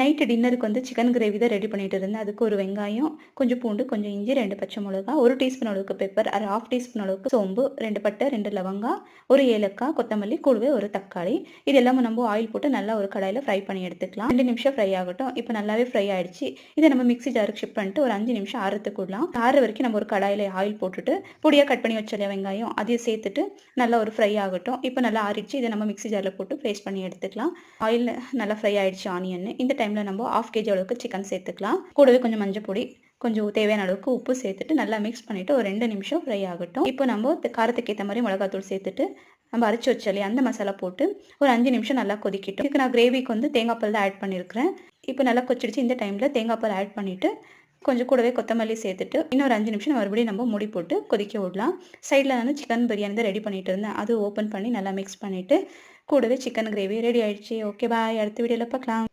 Night டின்னருக்கு வந்து chicken gravy தான் ரெடி பண்ணிட்டு இருந்தேன். அதுக்கு ஒரு வெங்காயம், கொஞ்சம் பூண்டு, கொஞ்சம் இஞ்சி, 2 பச்சை மிளகா, 1 டீஸ்பூன் அளவுக்கு பெப்பர், 1/2 டீஸ்பூன் அளவுக்கு சோம்பு, 2 பட்டை, 2 லவங்கம், 1 ஏலக்காய், கொத்தமல்லி, கூடவே ஒரு தக்காளி. இது எல்லாமே நம்ம ஆயில் போட்டு நல்லா ஒரு கடாயில ஃப்ரை பண்ணி எடுத்துக்கலாம். 2 நிமிஷம் ஃப்ரை ஆகட்டும். இப்போ நல்லாவே ஃப்ரை ஆயிடுச்சு. இதை நம்ம மிக்ஸி ஜாருக்கு ஷிஃப்ட் பண்ணிட்டு ஒரு 5 நிமிஷம் ஆறத்துக்கு விடலாம். ஆற வரைக்கும் நம்ம ஒரு கடாயில ஆயில் போட்டுட்டு பொடியா கட் பண்ணி வச்ச வெங்காயம் அதையும் சேர்த்துட்டு நல்லா ஒரு ஃப்ரை ஆகட்டும். இப்போ நல்லா ஆறிடுச்சு. இதை நம்ம மிக்ஸி ஜாரில் போட்டு பேஸ்ட் பண்ணி எடுத்துக்கலாம். ஆயில் நல்லா ஃப்ரை ஆயிடுச்சு ஆனியன். இந்த டைம்ல நம்ம 1/2 kg அளவுக்கு சிக்கன் சேர்த்துக்கலாம். கூடவே கொஞ்சம் மஞ்சள் பொடி, கொஞ்சம் தேவையான அளவுக்கு உப்பு சேர்த்துட்டு நல்லா மிக்ஸ் பண்ணிட்டு ஒரு 2 நிமிஷம் ஃப்ரை ஆகட்டும். இப்போ நம்ம காரத்துக்கு ஏற்ற மாதிரி மிளகாத்தூள் சேர்த்துட்டு நம்ம அரைச்சி வச்சாலே அந்த மசாலா போட்டு ஒரு 5 நிமிஷம் நல்லா கொதிக்கட்டும். இதுக்கு நான் கிரேவிக்கு வந்து தேங்காய் பால் தான் ஆட் பண்ணியிருக்கிறேன். இப்போ நல்லா கொச்சிடுச்சு. இந்த டைமில் தேங்காய் பால் ஆட் பண்ணிவிட்டு கொஞ்சம் கூடவே கொத்தமல்லி சேர்த்துட்டு இன்னொரு 5 நிமிஷம் மறுபடியும் நம்ம மூடி போட்டு கொதிக்க விடலாம். சைடில் நான் சிக்கன் பிரியாணி தான் ரெடி பண்ணிட்டு இருந்தேன். அது ஓப்பன் பண்ணி நல்லா மிக்ஸ் பண்ணிவிட்டு கூடவே சிக்கன் கிரேவி ரெடி ஆயிடுச்சு. ஓகே பாய், அடுத்த வீடியோவில் பார்க்கலாம்.